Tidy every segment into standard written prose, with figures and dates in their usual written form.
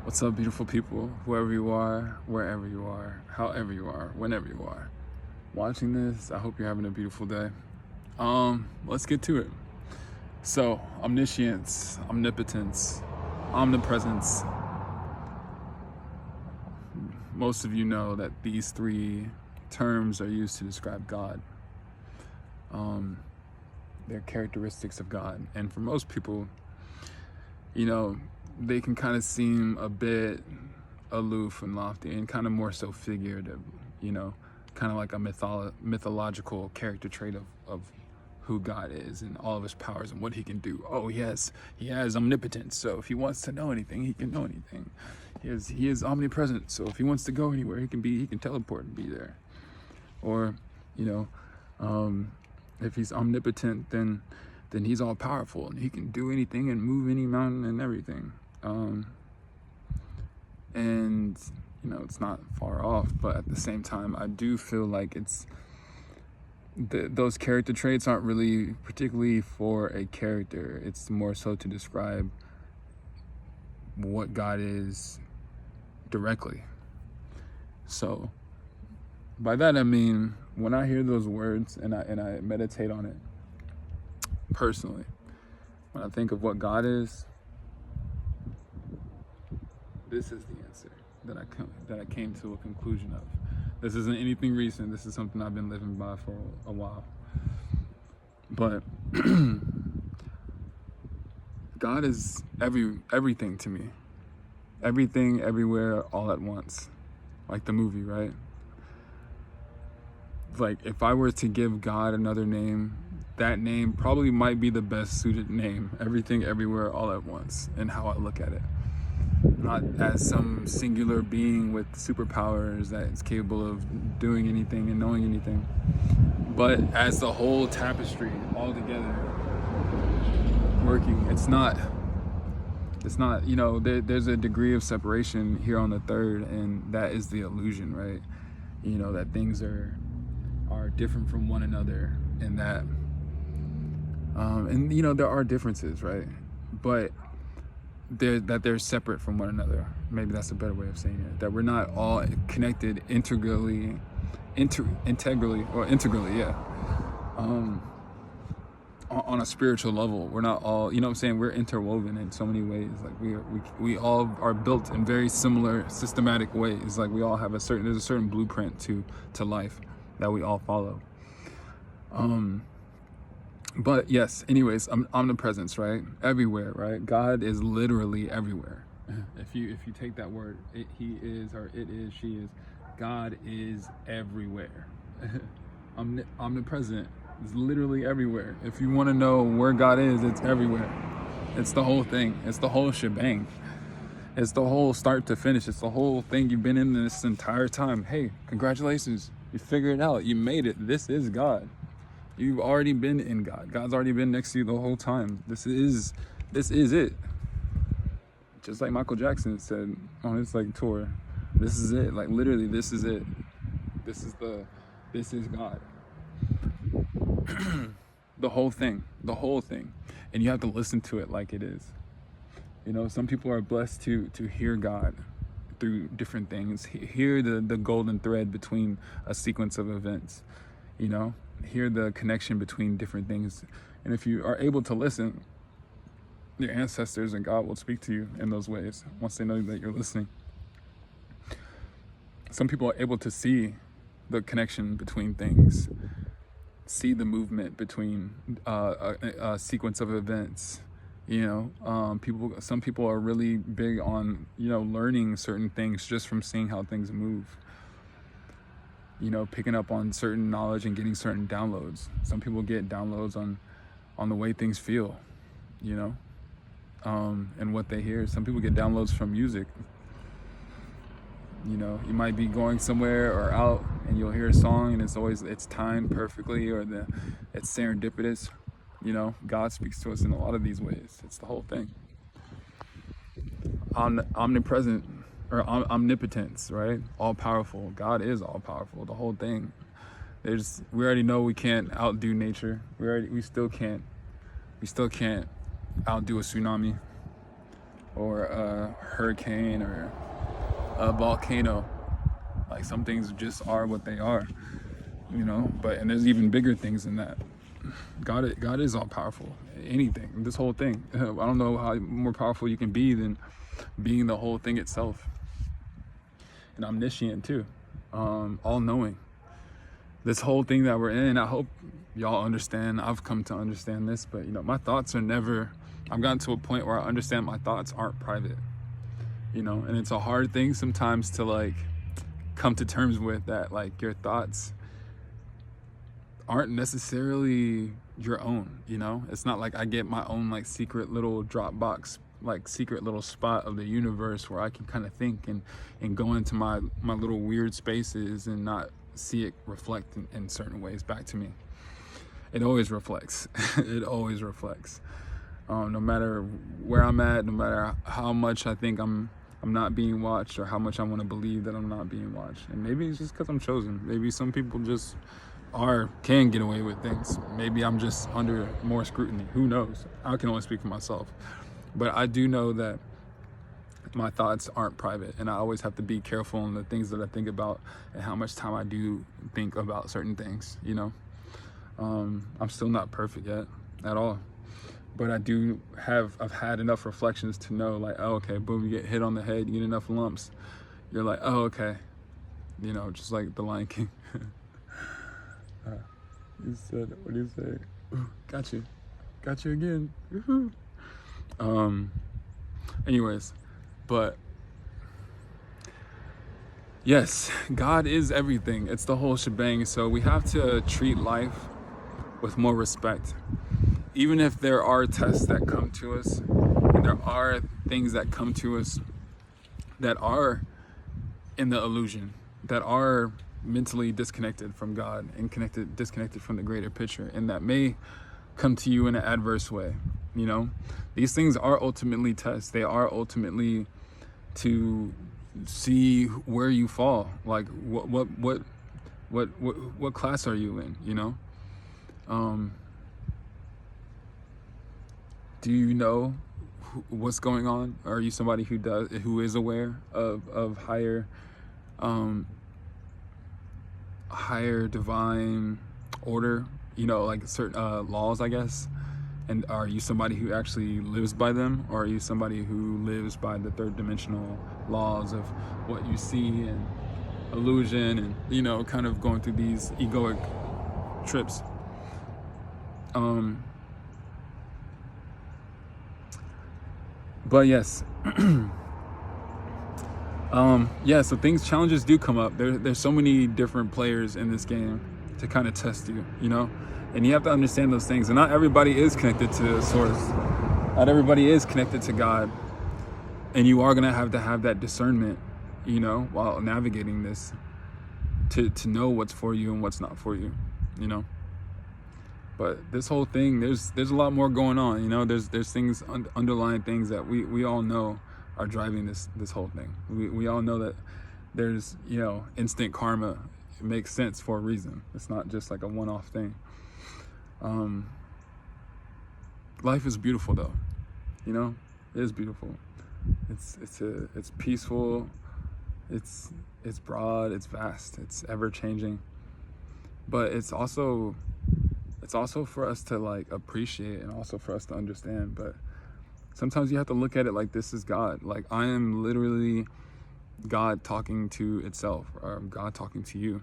What's up, beautiful people? Whoever you are, wherever you are, however you are, whenever you are watching this, I hope you're having a beautiful day. Let's get to it. So, omniscience, omnipotence, omnipresence. Most of you know that these three terms are used to describe God. They're characteristics of God. And for most people, they can kind of seem a bit aloof and lofty and kind of more so figurative, kind of like a mythological character trait of who God is and all of his powers and what he can do. Oh, yes, he has omnipotence, so if he wants to know anything, he can know anything. He is omnipresent, so if he wants to go anywhere, he can teleport and be there. Or, if he's omnipotent, then he's all powerful and he can do anything and move any mountain and everything. And it's not far off, but at the same time, I do feel like those character traits aren't really particularly for a character. It's more so to describe what God is directly. So by that I mean, when I hear those words and I meditate on it personally, when I think of what God is, this is the answer that I came to a conclusion of. This isn't anything recent. This is something I've been living by for a while. But God is everything to me. Everything, everywhere, all at once. Like the movie, right? Like if I were to give God another name, that name probably might be the best suited name. Everything, everywhere, all at once, and how I look at it. Not as some singular being with superpowers that is capable of doing anything and knowing anything, but as the whole tapestry all together working. It's not, there's a degree of separation here on the third, and that is the illusion, right? That things are different from one another, and that there are differences, right? But they're separate from one another. Maybe that's a better way of saying it. That we're not all connected integrally, yeah. On a spiritual level, we're not all, we're interwoven in so many ways. Like we all are built in very similar systematic ways. Like we all have there's a certain blueprint to life that we all follow. But yes, anyways, omnipresence, right? Everywhere, right? God is literally everywhere. If you take that word, he is, or it is, she is, God is everywhere. Omnipresent is literally everywhere. If you want to know where God is, it's everywhere. It's the whole thing. It's the whole shebang. It's the whole start to finish. It's the whole thing you've been in this entire time. Hey, congratulations. You figured it out. You made it. This is God. You've already been in God. God's already been next to you the whole time. This is it. Just like Michael Jackson said on his tour, this is it. Like literally, this is it. This is God. The whole thing. And you have to listen to it like it is. Some people are blessed to hear God through different things. Hear the golden thread between a sequence of events. Hear the connection between different things. And if you are able to listen, your ancestors and God will speak to you in those ways once they know that you're listening. Some people are able to see the connection between things, see the movement between a sequence of events. Some people are really big on learning certain things just from seeing how things move. Picking up on certain knowledge and getting certain downloads. Some people get downloads on the way things feel, and what they hear. Some people get downloads from music. You might be going somewhere or out and you'll hear a song and it's timed perfectly, or it's serendipitous. God speaks to us in a lot of these ways. It's the whole thing. Omnipresent, or omnipotence, right? All powerful. God is all powerful. The whole thing. We already know we can't outdo nature. We still can't outdo a tsunami. or a hurricane or a volcano. Like, some things just are what they are, you know. And there's even bigger things than that. God is all powerful. Anything, this whole thing. I don't know how more powerful you can be than being the whole thing itself. And omniscient too, all knowing. This whole thing that we're in, I hope y'all understand. I've come to understand this, but you know, my thoughts are never, I've gotten to a point where I understand my thoughts aren't private, you know. And it's a hard thing sometimes to like come to terms with that, like your thoughts aren't necessarily your own, you know. It's not like I get my own like secret little Dropbox, like secret little spot of the universe where I can kind of think and go into my little weird spaces and not see it reflect in certain ways back to me. It always reflects. It always reflects. No matter where I'm at, no matter how much I think I'm not being watched, or how much I want to believe that I'm not being watched. And maybe it's just because I'm chosen. Maybe some people just can get away with things. Maybe I'm just under more scrutiny. Who knows? I can only speak for myself. But I do know that my thoughts aren't private, and I always have to be careful in the things that I think about and how much time I do think about certain things, you know. I'm still not perfect yet at all, but I've had enough reflections to know, like, oh, okay, boom, you get hit on the head, you get enough lumps, you're like, oh, okay, you know, just like the Lion King. You said, what do you say? Ooh, got you again. Woohoo. Anyways, but yes, God is everything. It's the whole shebang. So we have to treat life with more respect. Even if there are tests that come to us, and there are things that come to us that are in the illusion, that are mentally disconnected from God and disconnected from the greater picture, and that may come to you in an adverse way, you know. These things are ultimately tests. They are ultimately to see where you fall. Like what class are you in, you know? Do you know what's going on? Are you somebody who is aware of higher divine order, you know, like certain laws, I guess? And are you somebody who actually lives by them, or are you somebody who lives by the third dimensional laws of what you see and illusion, and, you know, kind of going through these egoic trips? But yes, so challenges do come up. There's so many different players in this game to kind of test you, you know, and you have to understand those things. And not everybody is connected to Source. Not everybody is connected to God. And you are going to have that discernment, you know, while navigating this, to know what's for you and what's not for you, you know. But this whole thing, there's a lot more going on, you know. There's things, underlying things that we all know are driving this whole thing. We all know that there's, you know, instant karma. It makes sense for a reason. It's not just like a one-off thing. Life is beautiful though, you know. It is beautiful. It's peaceful. It's broad. It's vast. It's ever changing. But it's also for us to like appreciate, and also for us to understand. But sometimes you have to look at it like this is God. Like, I am literally God talking to itself, or God talking to you,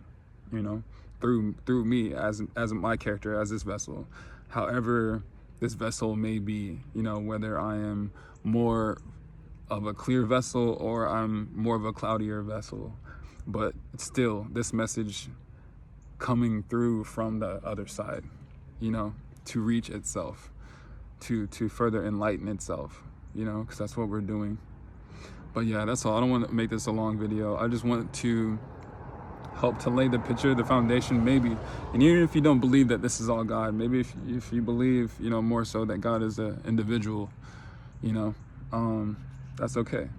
you know, through me as my character, as this vessel. However this vessel may be, you know, whether I am more of a clear vessel or I'm more of a cloudier vessel, but still this message coming through from the other side, you know, to reach itself, to further enlighten itself, you know, because that's what we're doing. But yeah, that's all. I don't want to make this a long video. I just want to help to lay the picture, the foundation, maybe. And even if you don't believe that this is all God, maybe if you believe, you know, more so that God is an individual, you know, that's okay.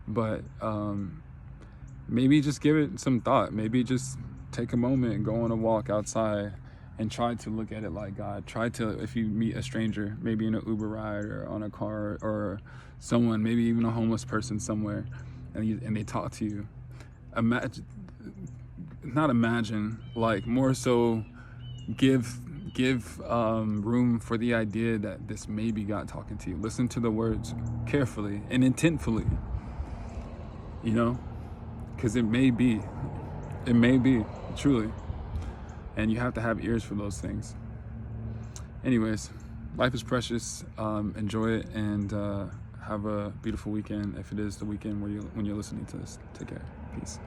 But maybe just give it some thought. Maybe just take a moment and go on a walk outside, and try to look at it like God. Try to, if you meet a stranger, maybe in an Uber ride or on a car, or someone, maybe even a homeless person somewhere, and they talk to you, like more so give room for the idea that this may be God talking to you. Listen to the words carefully and intentfully, because it may be truly, and you have to have ears for those things. Anyways, life is precious. Enjoy it, and have a beautiful weekend if it is the weekend when you're listening to this. Take care. Peace.